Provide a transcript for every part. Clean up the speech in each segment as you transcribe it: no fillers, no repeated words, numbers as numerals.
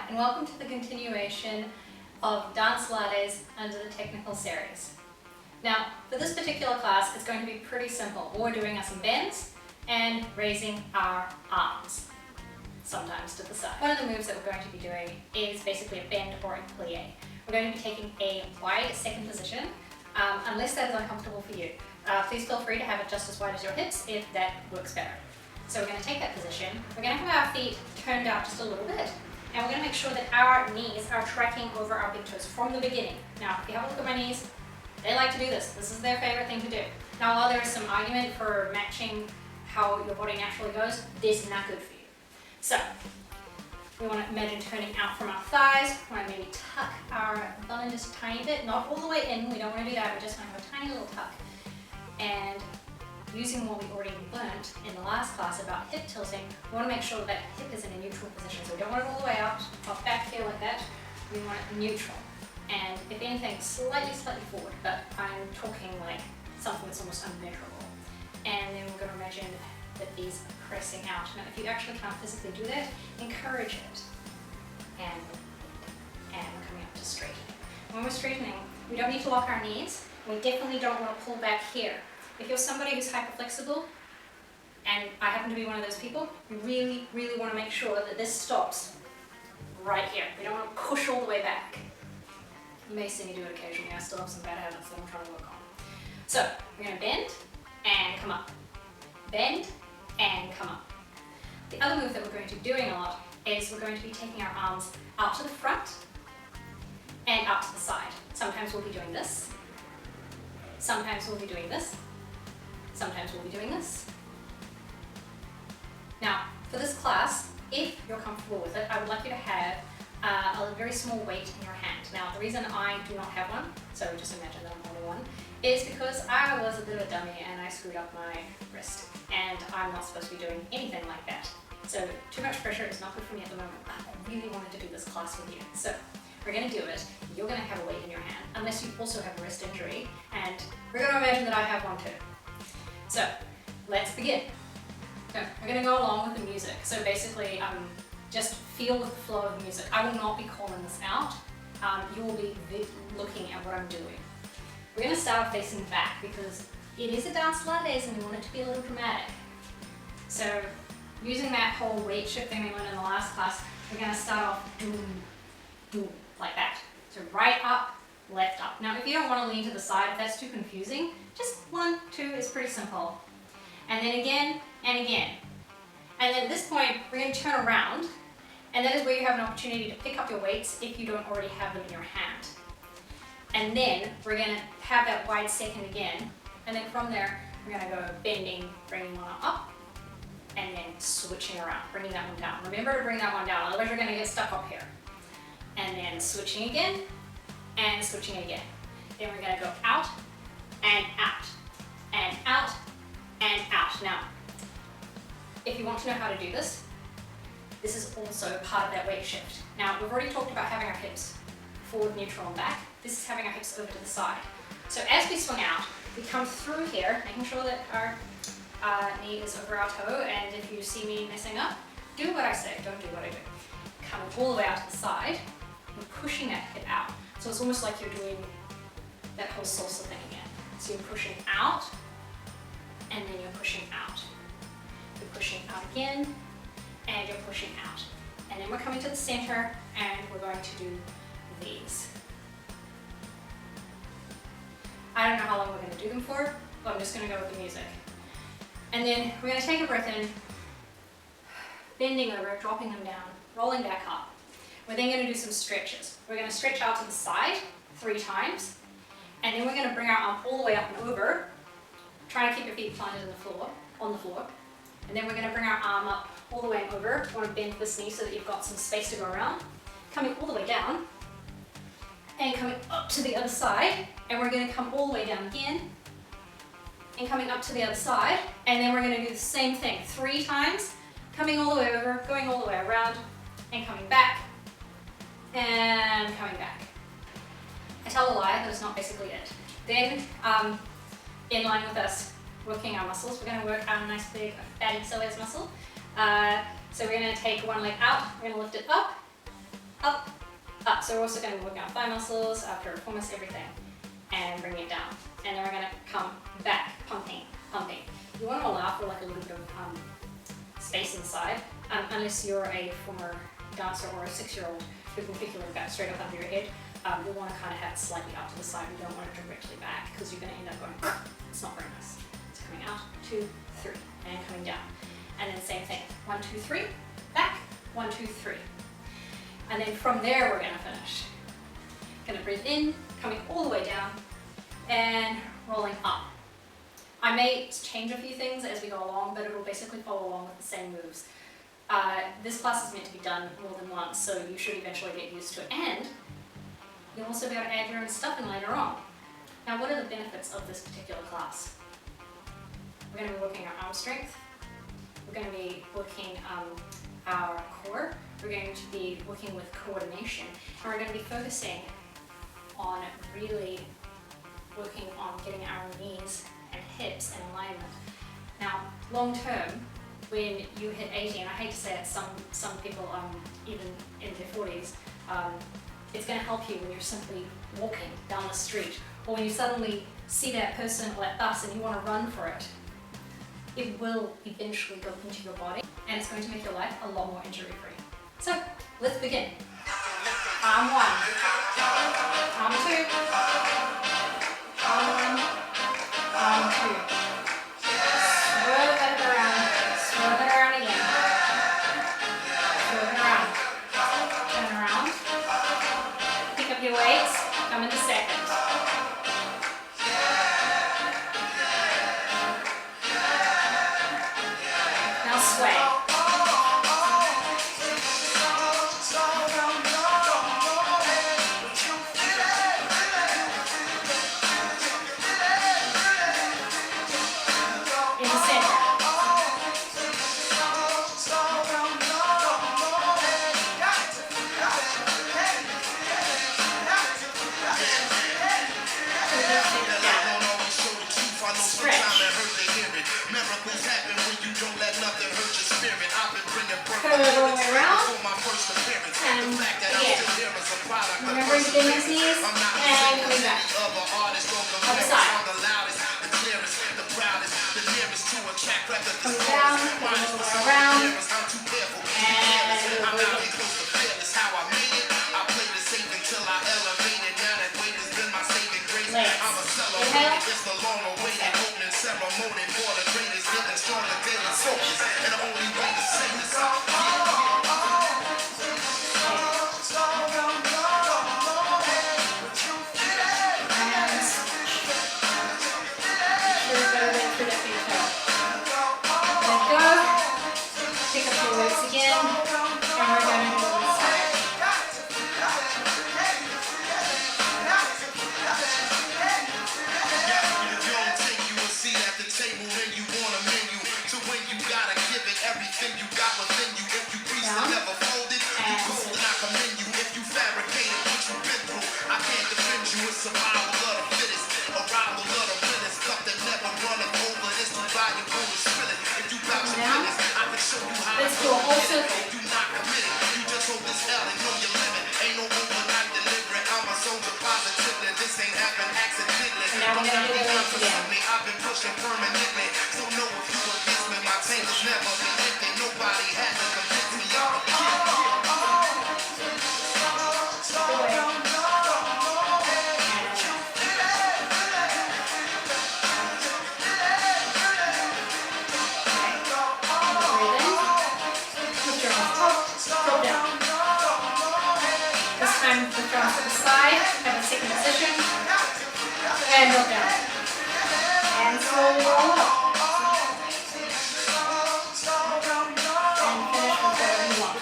and welcome to the continuation of Dancelates under the technical series. Now, for this particular class, it's going to be pretty simple. All we're doing are some bends and raising our arms, sometimes to the side. One of the moves that we're going to be doing is basically a bend or a plie. We're going to be taking a wide second position, unless that is uncomfortable for you. Please feel free to have it just as wide as your hips if that works better. So we're going to take that position, we're going to have our feet turned out just a little bit, and we're going to make sure that our knees are tracking over our big toes from the beginning. Now, if you have a look at my knees, they like to do this. This is their favorite thing to do. Now, while there is some argument for matching how your body naturally goes, this is not good for you. So, we want to imagine turning out from our thighs. We want to maybe tuck our bum just a tiny bit, not all the way in. We don't want to do that. We just want to have a tiny little tuck. And using what we already learned in the last class about hip tilting, we want to make sure that hip is in a neutral position. So we don't want it all the way out, pop back here like that. We want it neutral. And if anything, slightly forward, but I'm talking like something that's almost unmeasurable. And then we're going to imagine that these are pressing out. Now, if you actually can't physically do that, encourage it. And we're coming up to straightening. When we're straightening, we don't need to lock our knees. We definitely don't want to pull back here. If you're somebody who's hyperflexible, and I happen to be one of those people, you really, really want to make sure that this stops right here. We don't want to push all the way back. You may see me do it occasionally. I still have some bad habits that I'm trying to work on. So, we're going to bend and come up. Bend and come up. The other move that we're going to be doing a lot is we're going to be taking our arms out to the front and out to the side. Sometimes we'll be doing this. Sometimes we'll be doing this. Sometimes we'll be doing this. Now, for this class, if you're comfortable with it, I would like you to have a very small weight in your hand. Now, the reason I do not have one, so just imagine that I'm holding one, is because I was a bit of a dummy and I screwed up my wrist. And I'm not supposed to be doing anything like that. So too much pressure is not good for me at the moment, but I really wanted to do this class with you. So we're going to do it. You're going to have a weight in your hand, unless you also have a wrist injury. And we're going to imagine that I have one too. So let's begin. So we're going to go along with the music. So basically, just feel with the flow of the music. I will not be calling this out. You will be looking at what I'm doing. We're going to start off facing back because it is a Dancelates and we want it to be a little dramatic. So using that whole weight shifting we learned in the last class, we're going to start off doom, doom, like that. So right up, left up. Now if you don't want to lean to the side, if that's too confusing, just 1, 2 is pretty simple. And then again, and again. And then at this point, we're going to turn around, and that is where you have an opportunity to pick up your weights if you don't already have them in your hand. And then we're going to have that wide second again, and then from there, we're going to go bending, bringing one up, and then switching around, bringing that one down. Remember to bring that one down, otherwise you're going to get stuck up here. And then switching again, and switching again. Then we're going to go out, and out, and out, and out. Now, if you want to know how to do this, this is also part of that weight shift. Now, we've already talked about having our hips forward, neutral, and back. This is having our hips over to the side. So as we swing out, we come through here, making sure that our knee is over our toe, and if you see me messing up, do what I say, don't do what I do. Coming all the way out to the side, and pushing that hip out. So it's almost like you're doing that whole salsa thing again. So you're pushing out, and then you're pushing out. You're pushing out again, and you're pushing out. And then we're coming to the center, and we're going to do these. I don't know how long we're going to do them for, but I'm just going to go with the music. And then we're going to take a breath in, bending over, dropping them down, rolling back up. We're then going to do some stretches. We're going to stretch out to the side 3 times, and then we're going to bring our arm all the way up and over. Try to keep your feet planted on the floor. And then we're going to bring our arm up all the way and over. You want to bend this knee so that you've got some space to go around. Coming all the way down, and coming up to the other side. And we're going to come all the way down again, and coming up to the other side. And then we're going to do the same thing 3 times, coming all the way over, going all the way around, and coming back, and coming back. I tell a lie, that is not basically it. Then, in line with us working our muscles, we're going to work our nice big fatty psoas muscle. So we're going to take one leg out, we're going to lift it up, up. So we're also going to be working on thigh muscles, piriformis, everything, and bring it down. And then we're going to come back, pumping. You want to allow for like a little bit of space inside, unless you're a former dancer or a 6-year-old who can kick your leg back straight up under your head. You want to kind of have it slightly out to the side. You don't want it directly back because you're going to end up going, it's not very nice. It's coming out, 2, 3, and coming down. And then same thing, 1, 2, 3, back, 1, 2, 3. And then from there we're going to finish. Going to breathe in, coming all the way down, and rolling up. I may change a few things as we go along, but it will basically follow along with the same moves. This class is meant to be done more than once, so you should eventually get used to it. And you'll also be able to add your own stuff in later on. Now, what are the benefits of this particular class? We're going to be working our arm strength. We're going to be working our core. We're going to be working with coordination. And we're going to be focusing on really working on getting our knees and hips in alignment. Now, long term, when you hit 80, and I hate to say it, some people, even in their 40s, it's going to help you when you're simply walking down the street, or when you suddenly see that person or that bus and you want to run for it. It will eventually go into your body, and it's going to make your life a lot more injury-free. So, let's begin. Arm 1, arm 2, arm 1, arm 2. Swerve it around again. Swerve it around. Turn around. Pick up your weights, come into second. Now sway. Remember to bend those knees and coming back. Other side. Come down, come around, and let's do a whole circle. And now we're going to do the legs again. And look down. And slowly roll up. And finish with whatever you want.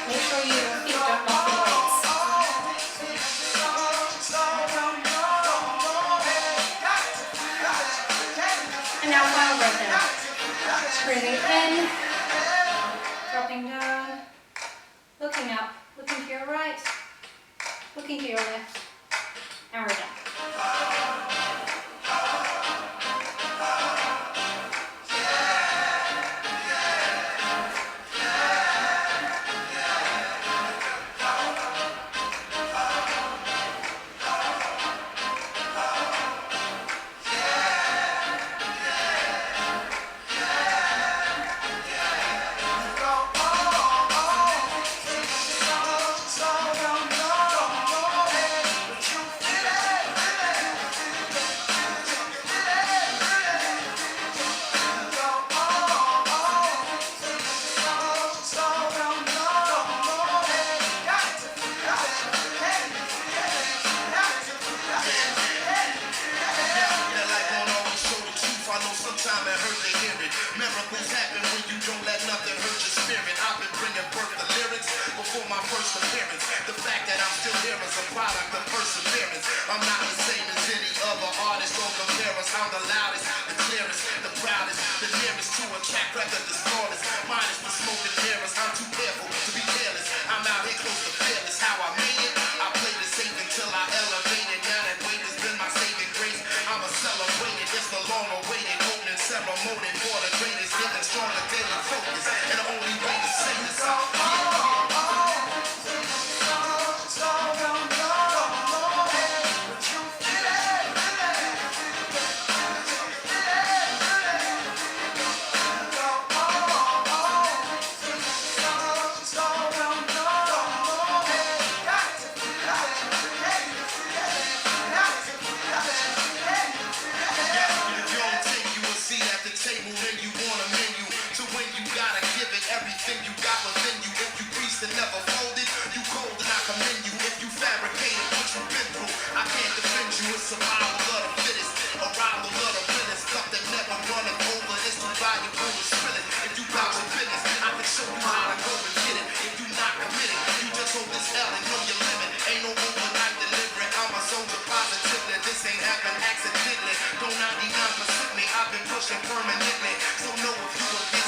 Make sure your feet don't knock the weights. And now final breakdown. Breathing in, dropping down, looking up. Looking to your right, looking to your left, and we're done. happen when you don't let nothing hurt your spirit. I've been bringing birth to lyrics before my first appearance. The fact that I'm still here is a product of perseverance. I'm not the same as any other artist or compare us. I'm the loudest, the clearest, the proudest, the nearest to a track record that's flawless. Minus the smoke and mirrors. I'm too careful to be careless. I'm out here close to fearless. How I made it, I played it safe until I elevated. Now that weight has been my saving grace. I'ma celebrate it. It's the long-awaited opening ceremony for the greatest, getting stronger, daily focus. And the only way to say this table when you want a menu. To when you gotta give it everything you got within you. If you greased and never folded, you cold and I commend you. If you fabricated what you've been through, I can't defend you. It's survival of the fittest, arrival of the realest. Stuff that never running over, it's too valuable to spill it. If you got your business, I can show you how to go and get it. If you not committed, you just hold this L and know your limit. Ain't no overnight delivery, I'm a soldier positively. This ain't happen accidentally. Don't 99% me, I've been pushing permanently. So know if you against